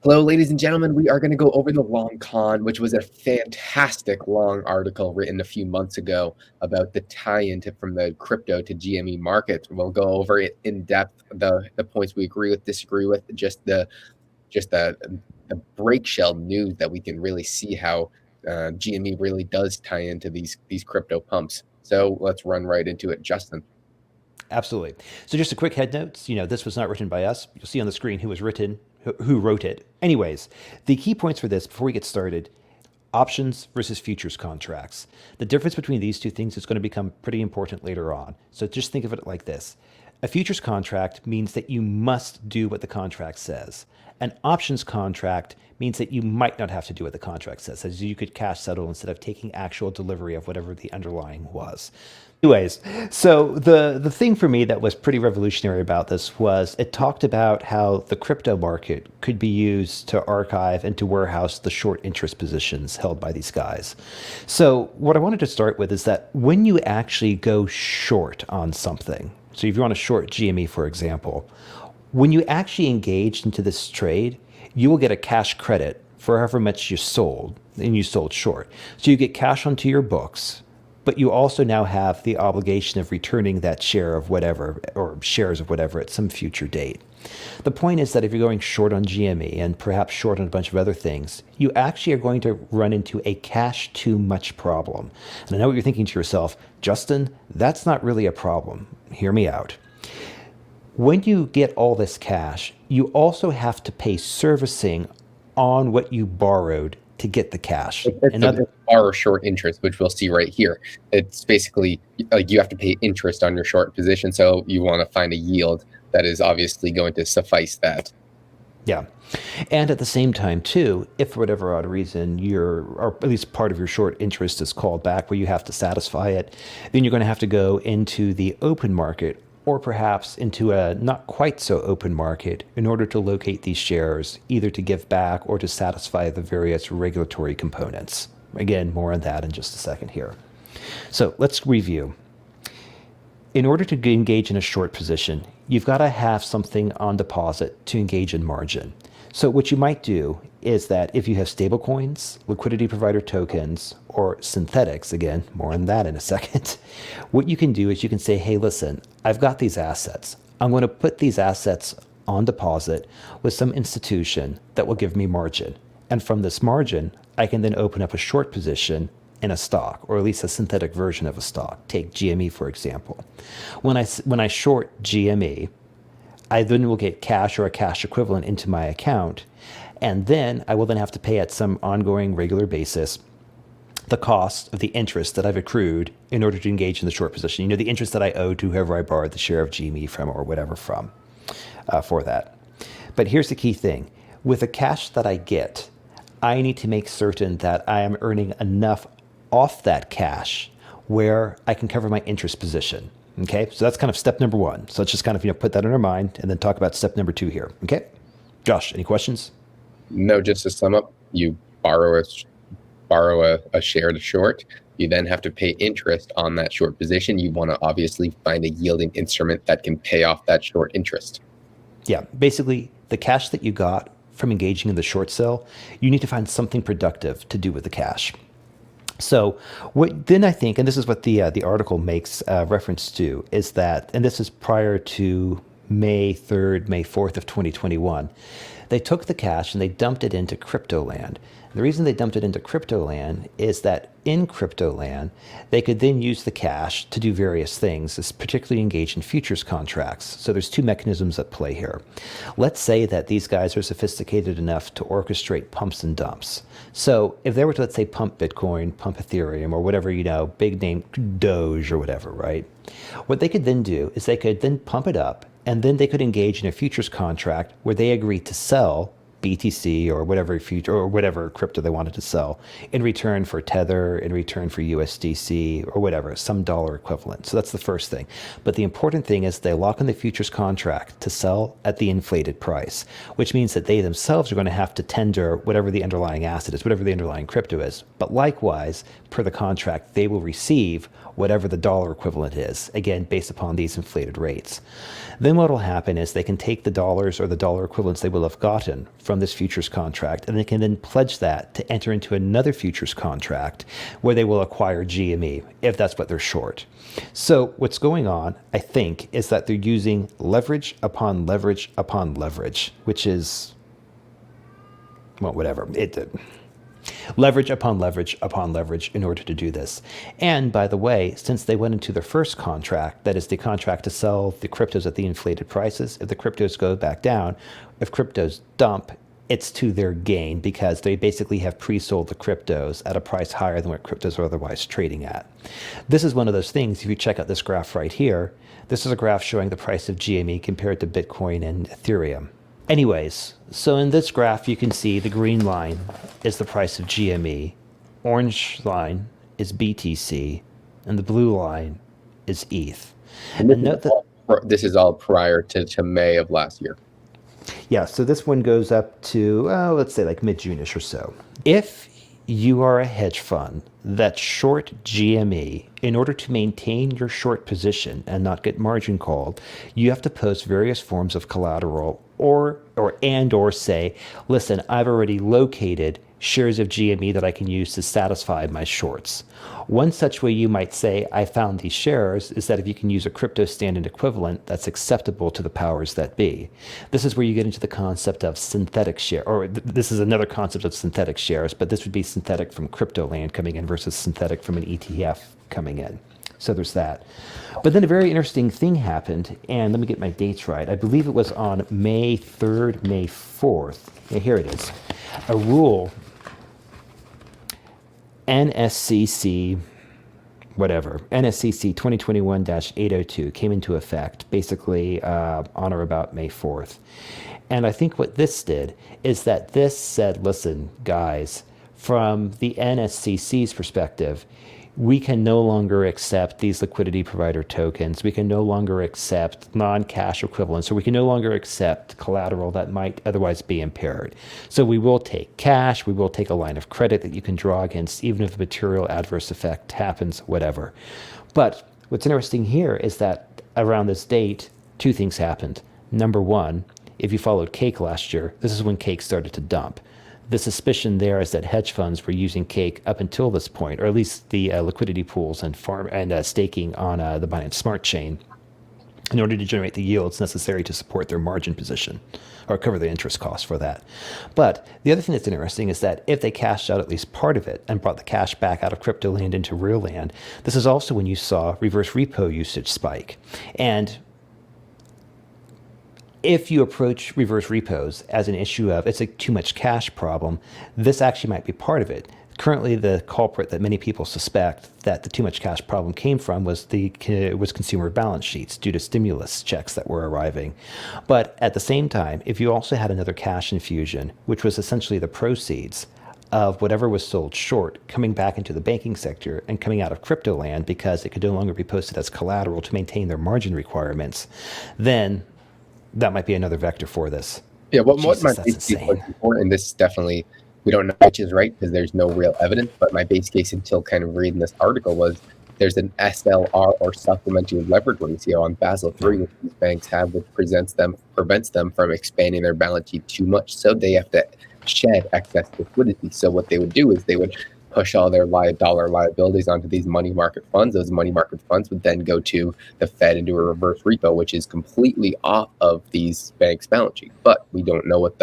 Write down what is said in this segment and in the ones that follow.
Hello, ladies and gentlemen. We are going to go over the long con, which was a fantastic long article written a few months ago about the tie-in from the crypto to GME market. We'll go over it in depth, the points we agree with, disagree with, just the break shell news that we can really see how GME really does tie into these crypto pumps. So let's run right into it, Justin. Absolutely. So just a quick head notes. This was not written by us. You'll see on the screen who wrote it. Anyways, the key points for this before we get started: options versus futures contracts. The difference between these two things is going to become pretty important later on. So just think of it like this. A futures contract means that you must do what the contract says. An options contract means that you might not have to do what the contract says, as you could cash settle instead of taking actual delivery of whatever the underlying was. Anyways, so the thing for me that was pretty revolutionary about this was it talked about how the crypto market could be used to archive and to warehouse the short interest positions held by these guys. So what I wanted to start with is that when you actually go short on something, so if you want to short GME, for example, when you actually engaged into this trade, you will get a cash credit for however much you sold and you sold short. So you get cash onto your books, but you also now have the obligation of returning that share of whatever or shares of whatever at some future date. The point is that if you're going short on GME and perhaps short on a bunch of other things, you actually are going to run into a cash too much problem. And I know what you're thinking to yourself, Justin, that's not really a problem. Hear me out. When you get all this cash, you also have to pay servicing on what you borrowed to get the cash. It's a borrow short interest, which we'll see right here. It's basically like you have to pay interest on your short position, so you want to find a yield that is obviously going to suffice that. Yeah. And at the same time, too, if for whatever odd reason or at least part of your short interest is called back where you have to satisfy it, then you're going to have to go into the open market or perhaps into a not quite so open market in order to locate these shares, either to give back or to satisfy the various regulatory components. Again, more on that in just a second here. So let's review. In order to engage in a short position, you've got to have something on deposit to engage in margin. So what you might do is that if you have stablecoins, liquidity provider tokens, or synthetics, again, more on that in a second, what you can do is you can say, hey, listen, I've got these assets. I'm going to put these assets on deposit with some institution that will give me margin. And from this margin, I can then open up a short position in a stock, or at least a synthetic version of a stock. Take GME, for example. When I short GME, I then will get cash or a cash equivalent into my account, and then I will then have to pay at some ongoing regular basis the cost of the interest that I've accrued in order to engage in the short position. The interest that I owe to whoever I borrowed the share of GME from or whatever from for that. But here's the key thing. With the cash that I get, I need to make certain that I am earning enough off that cash where I can cover my interest position. Okay, so that's kind of step number one. So let's just kind of put that in our mind and then talk about step number two here. Okay, Josh, any questions? No, just to sum up, you borrow a share to short. You then have to pay interest on that short position. You want to obviously find a yielding instrument that can pay off that short interest. Yeah, basically the cash that you got from engaging in the short sale, you need to find something productive to do with the cash. So what then I think, and this is what the article makes reference to, is that, and this is prior to May 3rd, May 4th of 2021, they took the cash and they dumped it into crypto land. The reason they dumped it into crypto land is that in crypto land, they could then use the cash to do various things, particularly engage in futures contracts. So there's two mechanisms at play here. Let's say that these guys are sophisticated enough to orchestrate pumps and dumps. So if they were to, let's say, pump Bitcoin, pump Ethereum, or whatever, big name Doge or whatever, right? What they could then do is they could then pump it up, and then they could engage in a futures contract where they agree to sell BTC or whatever future or whatever crypto they wanted to sell in return for Tether, in return for USDC or whatever, some dollar equivalent. So that's the first thing. But the important thing is they lock in the futures contract to sell at the inflated price, which means that they themselves are going to have to tender whatever the underlying asset is, whatever the underlying crypto is. But likewise, per the contract, they will receive whatever the dollar equivalent is, again, based upon these inflated rates. Then what will happen is they can take the dollars or the dollar equivalents they will have gotten from from this futures contract, and they can then pledge that to enter into another futures contract where they will acquire GME if that's what they're short. So what's going on, I think, is that they're using leverage upon leverage upon leverage, which is, well, whatever. Leverage upon leverage upon leverage in order to do this. And by the way, since they went into their first contract, that is the contract to sell the cryptos at the inflated prices, if the cryptos go back down, if cryptos dump, it's to their gain because they basically have pre-sold the cryptos at a price higher than what cryptos are otherwise trading at. This is one of those things, if you check out this graph right here, this is a graph showing the price of GME compared to Bitcoin and Ethereum. Anyways, so in this graph, you can see the green line is the price of GME, orange line is BTC, and the blue line is ETH. And note that this is all prior to May of last year. Yeah, so this one goes up to, let's say like mid-June-ish or so. If you are a hedge fund that's short GME, in order to maintain your short position and not get margin called, you have to post various forms of collateral or say, listen, I've already located shares of GME that I can use to satisfy my shorts. One such way you might say, I found these shares, is that if you can use a crypto stand-in equivalent that's acceptable to the powers that be. This is where you get into the concept of synthetic share, or this is another concept of synthetic shares, but this would be synthetic from crypto land coming in versus synthetic from an ETF coming in. So there's that. But then a very interesting thing happened, and let me get my dates right. I believe it was on May 3rd, May 4th. Yeah, here it is. A rule, NSCC 2021-802 came into effect basically on or about May 4th. And I think what this did is that this said, listen, guys, from the NSCC's perspective, we can no longer accept these liquidity provider tokens. We can no longer accept non-cash equivalents, or we can no longer accept collateral that might otherwise be impaired. So we will take cash, we will take a line of credit that you can draw against, even if a material adverse effect happens, whatever. But what's interesting here is that around this date, two things happened. Number one, if you followed Cake last year, this is when Cake started to dump. The suspicion there is that hedge funds were using Cake up until this point, or at least the liquidity pools and staking on the Binance Smart Chain, in order to generate the yields necessary to support their margin position or cover the interest costs for that. But the other thing that's interesting is that if they cashed out at least part of it and brought the cash back out of crypto land into real land, this is also when you saw reverse repo usage spike. And if you approach reverse repos as an issue of it's a too much cash problem, this actually might be part of it. Currently, the culprit that many people suspect that the too much cash problem came from was consumer balance sheets due to stimulus checks that were arriving. But at the same time, if you also had another cash infusion, which was essentially the proceeds of whatever was sold short coming back into the banking sector and coming out of crypto land because it could no longer be posted as collateral to maintain their margin requirements, then that might be another vector for this. Yeah, what my base case was before, and this is definitely, we don't know which is right because there's no real evidence, but my base case until kind of reading this article was there's an SLR or supplementary leverage ratio on Basel III, which these banks have, which prevents them from expanding their balance sheet too much. So they have to shed excess liquidity. So what they would do is they would push all their dollar liabilities onto these money market funds. Those money market funds would then go to the Fed and do a reverse repo, which is completely off of these banks' balance sheet. But we don't know what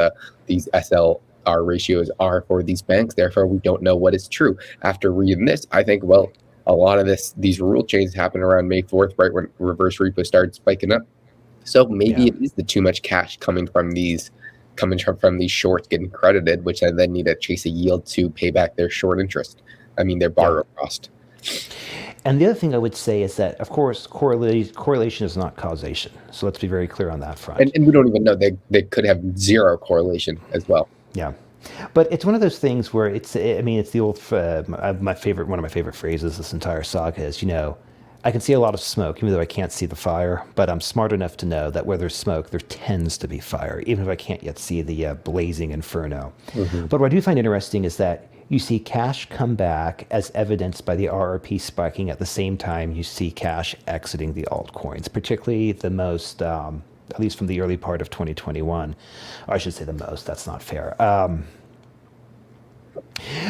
these SLR ratios are for these banks. Therefore, we don't know what is true. After reading this, I think, well, a lot of these rule changes happened around May 4th, right when reverse repo started spiking up. So maybe it is the too much cash coming from these shorts getting credited, which I then need to chase a yield to pay back their short interest. I mean, their borrow cost. And the other thing I would say is that, of course, correlation is not causation. So let's be very clear on that front. And we don't even know. They could have zero correlation as well. Yeah. But it's one of those things where it's the old, one of my favorite phrases this entire saga is, I can see a lot of smoke, even though I can't see the fire, but I'm smart enough to know that where there's smoke, there tends to be fire, even if I can't yet see the blazing inferno. Mm-hmm. But what I do find interesting is that you see cash come back as evidenced by the RRP spiking at the same time you see cash exiting the altcoins, particularly the most at least from the early part of 2021. Or I should say the most, that's not fair.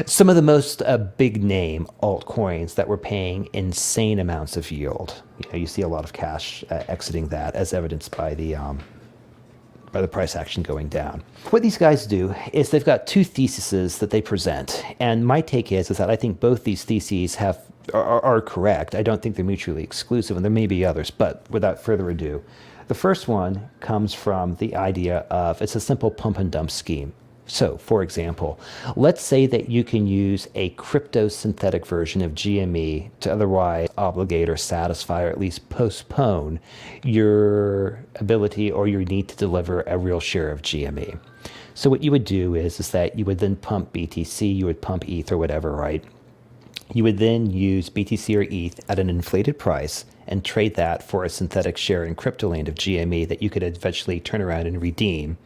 Some of the most big name altcoins that were paying insane amounts of yield. You see a lot of cash exiting that, as evidenced by the price action going down. What these guys do is they've got two theses that they present, and my take is that I think both these theses are correct. I don't think they're mutually exclusive, and there may be others, but without further ado, the first one comes from the idea of it's a simple pump and dump scheme. So, for example, let's say that you can use a crypto synthetic version of GME to otherwise obligate or satisfy or at least postpone your ability or your need to deliver a real share of GME. So what you would do is that you would then pump BTC, you would pump ETH or whatever, right? You would then use BTC or ETH at an inflated price and trade that for a synthetic share in crypto land of GME that you could eventually turn around and redeem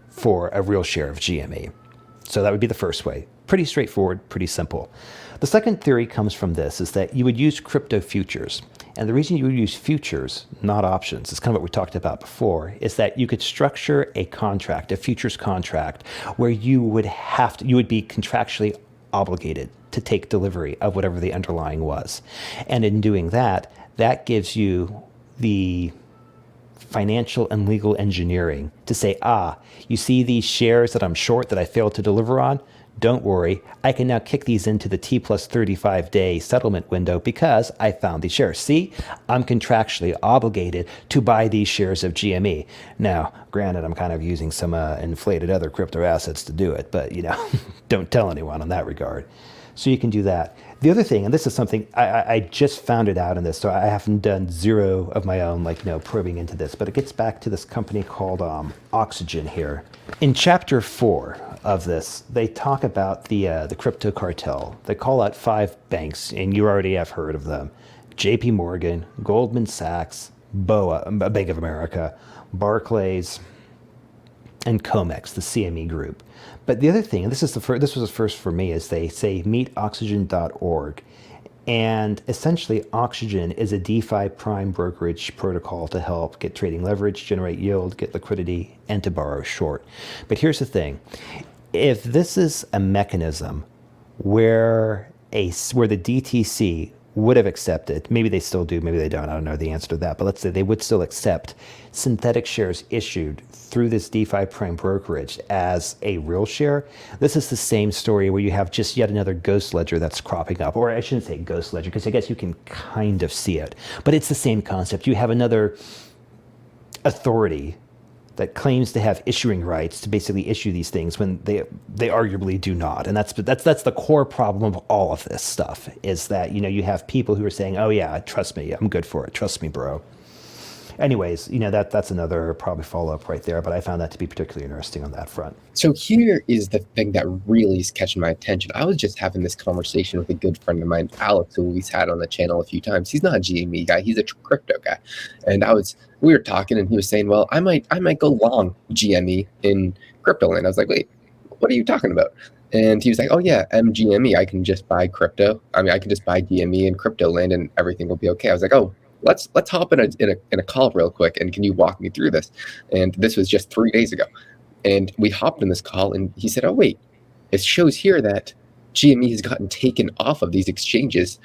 for a real share of GME. So that would be the first way. Pretty straightforward, pretty simple. The second theory comes from this, is that you would use crypto futures. And the reason you would use futures, not options, is kind of what we talked about before, is that you could structure a contract, a futures contract, where you would be contractually obligated to take delivery of whatever the underlying was. And in doing that, that gives you the financial and legal engineering to say, you see these shares that I'm short that I failed to deliver on? Don't worry, I can now kick these into the T plus 35 day settlement window because I found these shares. See, I'm contractually obligated to buy these shares of GME. Now, granted, I'm kind of using some inflated other crypto assets to do it, but don't tell anyone on that regard. So you can do that. The other thing, and this is something I just found it out in this, so I haven't done zero of my own, probing into this, but it gets back to this company called Oxygen here. In chapter 4 of this, they talk about the crypto cartel. They call out 5 banks, and you already have heard of them: J.P. Morgan, Goldman Sachs, BOA, Bank of America, Barclays, and COMEX, the CME group. But the other thing, and this was the first for me, is they say meetoxygen.org. And essentially, Oxygen is a DeFi prime brokerage protocol to help get trading leverage, generate yield, get liquidity, and to borrow short. But here's the thing. If this is a mechanism where the DTC would have accepted, maybe they still do, maybe they don't, I don't know the answer to that, but let's say they would still accept synthetic shares issued through this DeFi prime brokerage as a real share. This is the same story where you have just yet another ghost ledger that's cropping up, or I shouldn't say ghost ledger, because I guess you can kind of see it, but it's the same concept. You have another authority that claims to have issuing rights to basically issue these things when they arguably do not. And that's the core problem of all of this stuff, is that you have people who are saying, oh yeah, trust me, I'm good for it, trust me, bro. Anyways, that's another probably follow-up right there, but I found that to be particularly interesting on that front. So here is the thing that really is catching my attention. I was just having this conversation with a good friend of mine, Alex, who we've had on the channel a few times. He's not a GME guy, he's a crypto guy. And we were talking, and he was saying, well, I might go long GME in crypto land. I was like, wait, what are you talking about? And he was like, oh yeah, MGME, I can just buy crypto. I mean, I can just buy GME in crypto land and everything will be okay. I was like, oh, let's hop in a call real quick, and can you walk me through this? And this was just 3 days ago. And we hopped in this call, and he said, oh wait, it shows here that GME has gotten taken off of these exchanges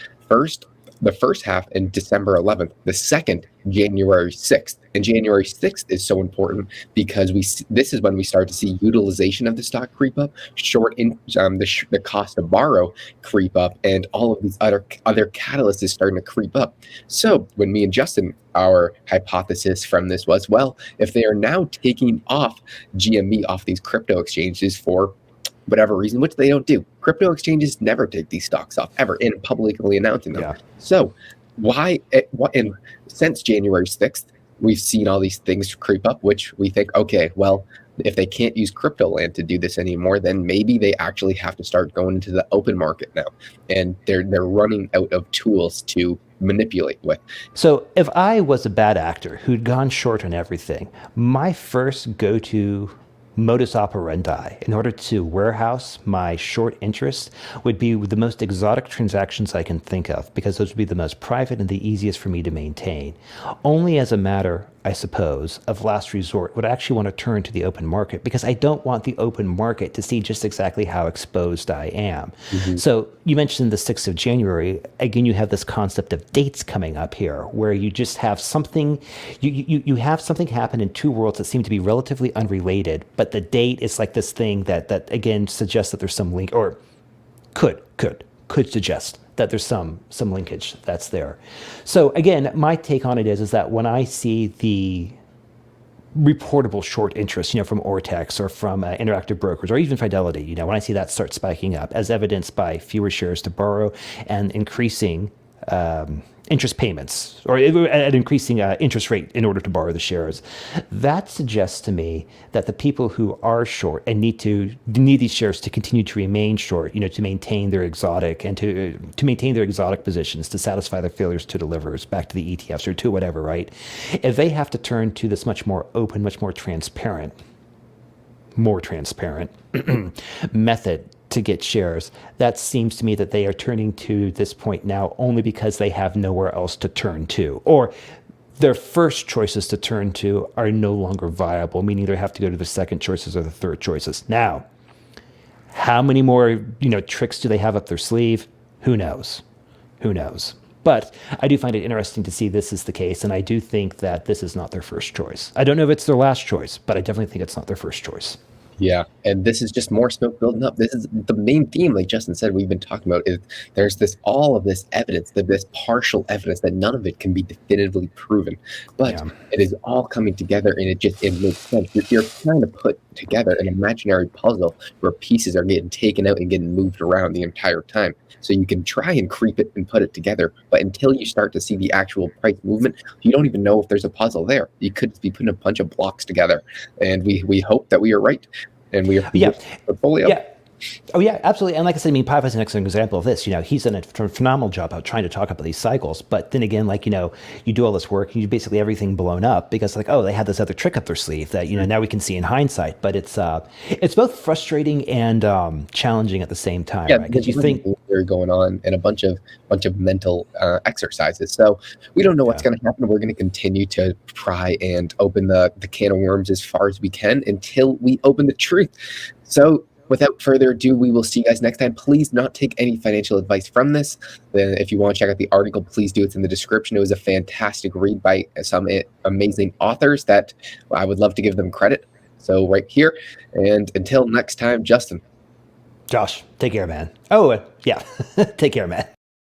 the first half in December 11th, the second January 6th. And January 6th is so important because this is when we start to see utilization of the stock creep up, the cost to borrow creep up, and all of these other catalysts is starting to creep up. So when me and Justin, our hypothesis from this was, well, if they are now taking off GME off these crypto exchanges for whatever reason, which they don't do. Crypto exchanges never take these stocks off, ever, in publicly announcing them. Yeah. So since January 6th, we've seen all these things creep up, which we think, okay, well, if they can't use crypto land to do this anymore, then maybe they actually have to start going into the open market now. And they're running out of tools to manipulate with. So if I was a bad actor who'd gone short on everything, my first go-to modus operandi in order to warehouse my short interest would be the most exotic transactions I can think of, because those would be the most private and the easiest for me to maintain. Only as a matter I suppose, of last resort, would actually want to turn to the open market because I don't want the open market to see just exactly how exposed I am. Mhm. So you mentioned the 6th of January. Again, you have this concept of dates coming up here where you just have something, you have something happen in two worlds that seem to be relatively unrelated, but the date is like this thing that again suggests that there's some link or could suggest that there's some linkage that's there. So again, my take on it is that when I see the reportable short interest, from Ortex or from Interactive Brokers or even Fidelity, when I see that start spiking up, as evidenced by fewer shares to borrow and increasing interest payments or an increasing interest rate in order to borrow the shares, that suggests to me that the people who are short and need these shares to continue to remain short, to maintain their exotic and to maintain their exotic positions, to satisfy their failures to delivers back to the ETFs or to whatever, right? If they have to turn to this much more open, much more transparent method to get shares, that seems to me that they are turning to this point now only because they have nowhere else to turn to, or their first choices to turn to are no longer viable, meaning they have to go to the second choices or the third choices. Now, how many more tricks do they have up their sleeve? Who knows? But I do find it interesting to see this is the case, and I do think that this is not their first choice. I don't know if it's their last choice, but I definitely think it's not their first choice. Yeah, and this is just more smoke building up. This is the main theme, like Justin said, we've been talking about is there's all of this evidence, this partial evidence that none of it can be definitively proven, but Yeah. it is all coming together, and it makes sense. You're trying to put together an imaginary puzzle where pieces are getting taken out and getting moved around the entire time. So you can try and creep it and put it together, but until you start to see the actual price movement, you don't even know if there's a puzzle there. You could be putting a bunch of blocks together, and we hope that we are right. And we are Yeah. portfolio. Yeah. Oh yeah, absolutely. And like I said, Pive is an excellent example of this. He's done a phenomenal job of trying to talk about these cycles. But then again, you do all this work, and you basically everything blown up because they had this other trick up their sleeve that now we can see in hindsight. But it's both frustrating and challenging at the same time, Yeah, right? Because you there's think going on and a bunch of mental exercises. So we don't know what's going to happen. We're going to continue to try and open the can of worms as far as we can until we open the truth. So without further ado, we will see you guys next time. Please not take any financial advice from this. Then if you want to check out the article, please do. It's in the description. It was a fantastic read by some amazing authors that I would love to give them credit. So right here. And until next time, Justin. Josh, take care, man. Oh, yeah. Take care, man.